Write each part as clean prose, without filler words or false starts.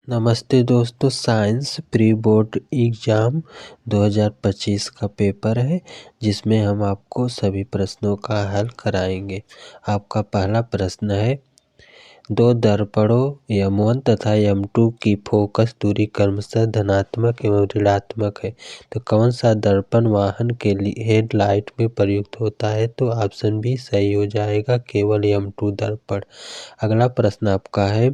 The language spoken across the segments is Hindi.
नमस्ते दोस्तों, साइंस प्री बोर्ड एग्ज़ाम 2025 का पेपर है जिसमें हम आपको सभी प्रश्नों का हल कराएंगे। आपका पहला प्रश्न है, दो दर्पणों M1 तथा M2 की फोकस दूरी क्रमशः धनात्मक एवं ऋणात्मक है, तो कौन सा दर्पण वाहन के लिए हेडलाइट में प्रयुक्त होता है? तो ऑप्शन बी सही हो जाएगा, केवल M2 दर्पण। अगला प्रश्न आपका है,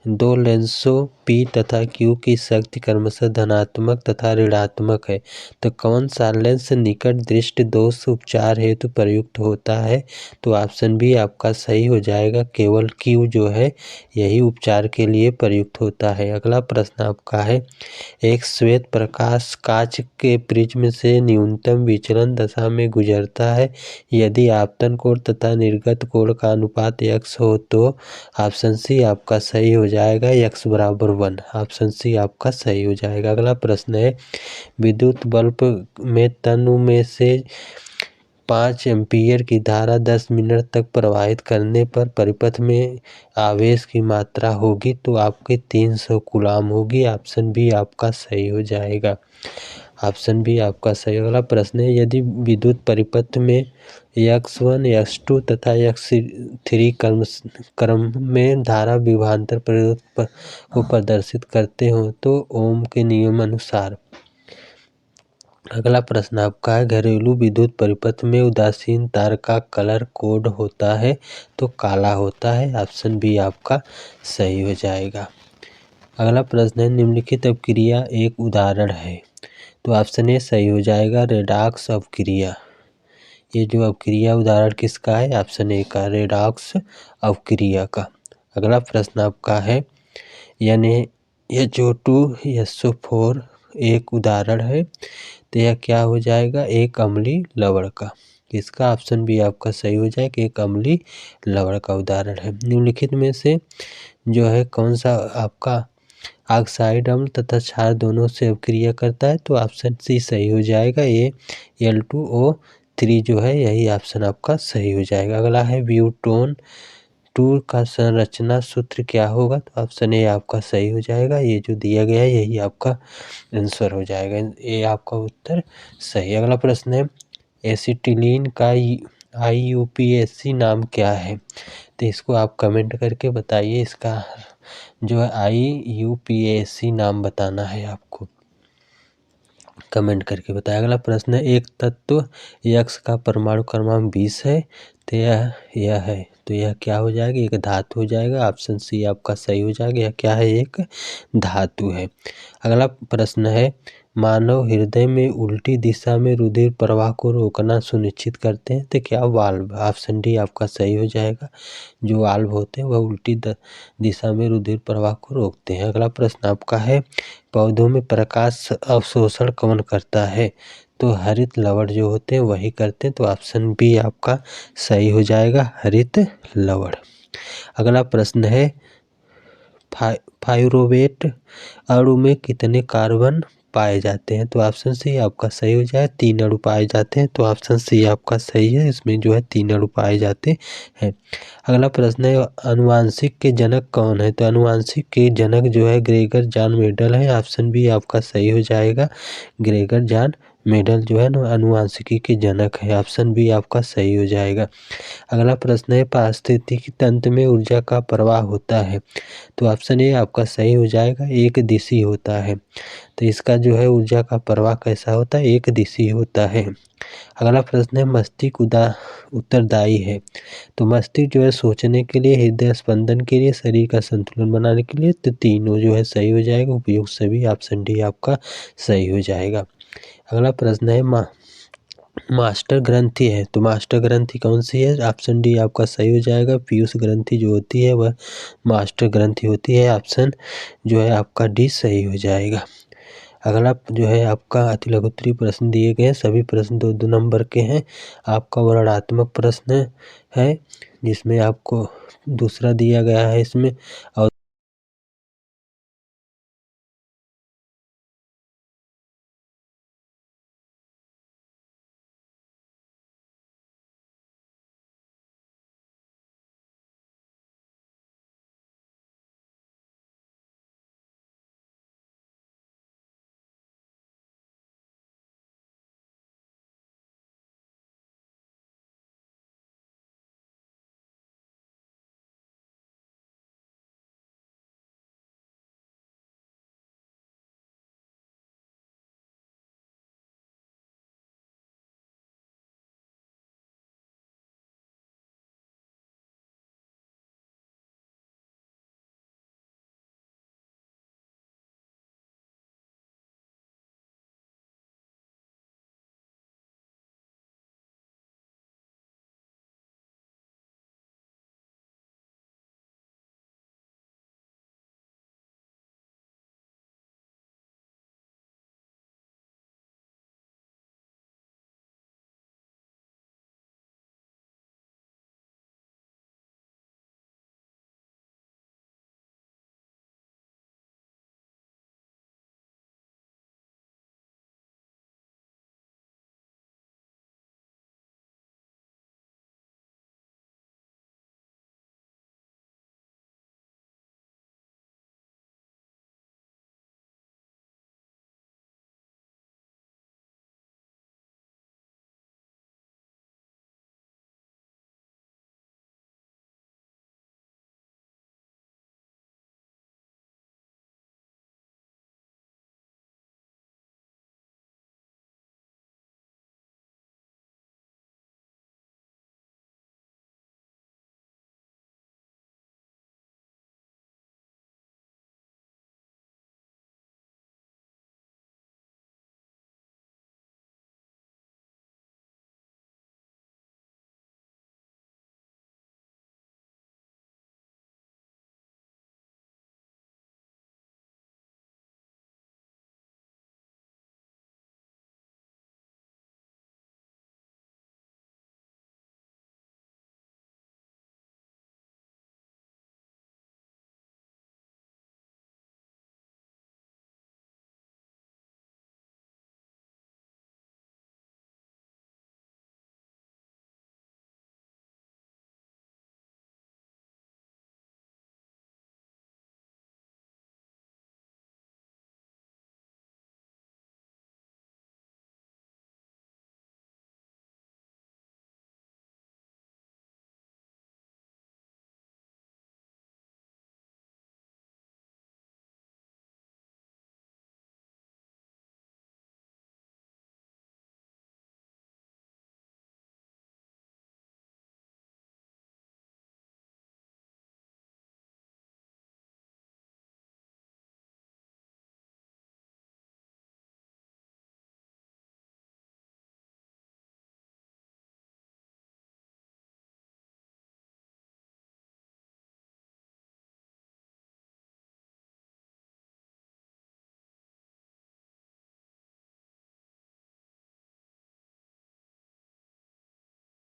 दो लेंसों P तथा Q की शक्ति क्रमशः धनात्मक तथा ऋणात्मक है, तो कौन सा लेंस निकट दृष्टि दोष उपचार हेतु प्रयुक्त होता है? तो ऑप्शन बी आपका सही हो जाएगा, केवल Q जो है यही उपचार के लिए प्रयुक्त होता है। अगला प्रश्न आपका है, एक श्वेत प्रकाश कांच के प्रिज्म से न्यूनतम विचलन दशा में गुजरता है, यदि आपतन कोण तथा निर्गत कोण का अनुपात x हो तो ऑप्शन सी आपका सही हो जाएगा, x बराबर 1। ऑप्शन सी आपका सही हो जाएगा। अगला प्रश्न है, विद्युत बल्ब में तनु में से 5 एम्पीयर की धारा 10 मिनट तक प्रवाहित करने पर परिपथ में आवेश की मात्रा होगी, तो आपके 300 कूलाम होगी। ऑप्शन बी आपका सही हो जाएगा। ऑप्शन बी आपका सही। अगला प्रश्न है, यदि विद्युत परिपथ में x1 x2 तथा x3 क्रम में धारा विभवांतर प्रतिरोध को प्रदर्शित करते हो तो ओम के नियम अनुसार। अगला प्रश्न आपका है, घरेलू विद्युत परिपथ में उदासीन तार का कलर कोड होता है तो काला होता है। ऑप्शन बी आपका सही हो जाएगा। अगला प्रश्न है, निम्नलिखित अपक्रिया एक उदाहरण है, तो ऑप्शन ए सही हो जाएगा, रेडॉक्स अपक्रिया। ये जो अपक्रिया उदाहरण किसका है? ऑप्शन ए का, रेडॉक्स अपक्रिया का। अगला प्रश्न आपका है, NaHO2 SO4 एक उदाहरण है, तो यह क्या हो जाएगा? एक अम्लीय लवण का। इसका ऑप्शन भी आपका सही हो जाएगा, एक अम्लीय लवण का उदाहरण है। निम्नलिखित में से जो है कौन सा आपका ऑक्साइड अम्ल तथा क्षार दोनों से अपक्रिया करता है? तो ऑप्शन सी सही हो जाएगा, ये Al2O3 जो है यही ऑप्शन आपका सही हो जाएगा। अगला है, ब्यूटोन 2 का संरचना सूत्र क्या होगा? तो ऑप्शन ए आपका सही हो जाएगा, ये जो दिया गया है यही आपका आंसर हो जाएगा, ये आपका उत्तर सही। अगला प्रश्न है, एसिटिलीन का IUPAC नाम क्या है? तो इसको आप कमेंट करके बताइए, इसका जो है IUPAC नाम बताना है आपको, कमेंट करके बताया। अगला प्रश्न है, एक तत्व X का परमाणु क्रमांक 20 है, तो यह है, तो यह क्या हो जाएगा? एक धातु हो जाएगा। ऑप्शन सी आपका सही हो जाएगा, यह क्या है? एक धातु है। अगला प्रश्न है, मानव हृदय में उल्टी दिशा में रुधिर प्रवाह को रोकना सुनिश्चित करते हैं, तो क्या वाल्व? ऑप्शन डी आपका सही हो जाएगा, जो वाल्व होते हैं वह उल्टी दिशा में रुधिर प्रवाह को रोकते हैं। अगला प्रश्न आपका है, पौधों में प्रकाश अवशोषण कौन करता है? तो हरित लवण जो होते हैं वही करते हैं, तो ऑप्शन बी आपका सही हो जाएगा, हरित लवण। अगला प्रश्न है, पाइरूवेट अणु में कितने कार्बन पाए जाते हैं? तो ऑप्शन सी आपका सही हो जाए, 3 अणु पाए जाते हैं, तो ऑप्शन सी आपका सही है, इसमें जो है 3 अणु पाए जाते हैं। अगला प्रश्न है, आनुवांशिक के जनक कौन है? तो आनुवांशिक के जनक जो है ग्रेगर जॉन मेंडल है। ऑप्शन बी आपका सही हो जाएगा, ग्रेगर जॉन मेंडल जो है ना आनुवांशिकी के जनक है। ऑप्शन बी आपका सही हो जाएगा। अगला प्रश्न है, पारिस्थितिकी तंत्र में ऊर्जा का प्रवाह होता है, तो ऑप्शन ए आपका सही हो जाएगा, एक दिशी होता है। तो इसका जो है ऊर्जा का प्रवाह कैसा होता है? एक दिशी होता है। अगला प्रश्न है, मस्तिष्क उत्तरदायी है, तो मस्तिष्क जो है सोचने के लिए, हृदय स्पंदन के लिए, शरीर का संतुलन बनाने के लिए, तो तीनों जो है सही हो जाएगा, उपयुक्त सभी। ऑप्शन डी आपका सही हो जाएगा। अगला प्रश्न है, मास्टर ग्रंथि है, तो मास्टर ग्रंथि कौन सी है? ऑप्शन डी आपका सही हो जाएगा, पीयूष ग्रंथि जो होती है वह मास्टर ग्रंथि होती है। ऑप्शन जो है आपका डी सही हो जाएगा। अगला जो है आपका अति लघुत्तरीय प्रश्न दिए गए हैं, सभी प्रश्न 2-2 नंबर के हैं। आपका वर्णनात्मक प्रश्न है जिसमें आपको दूसरा दिया गया है इसमें, और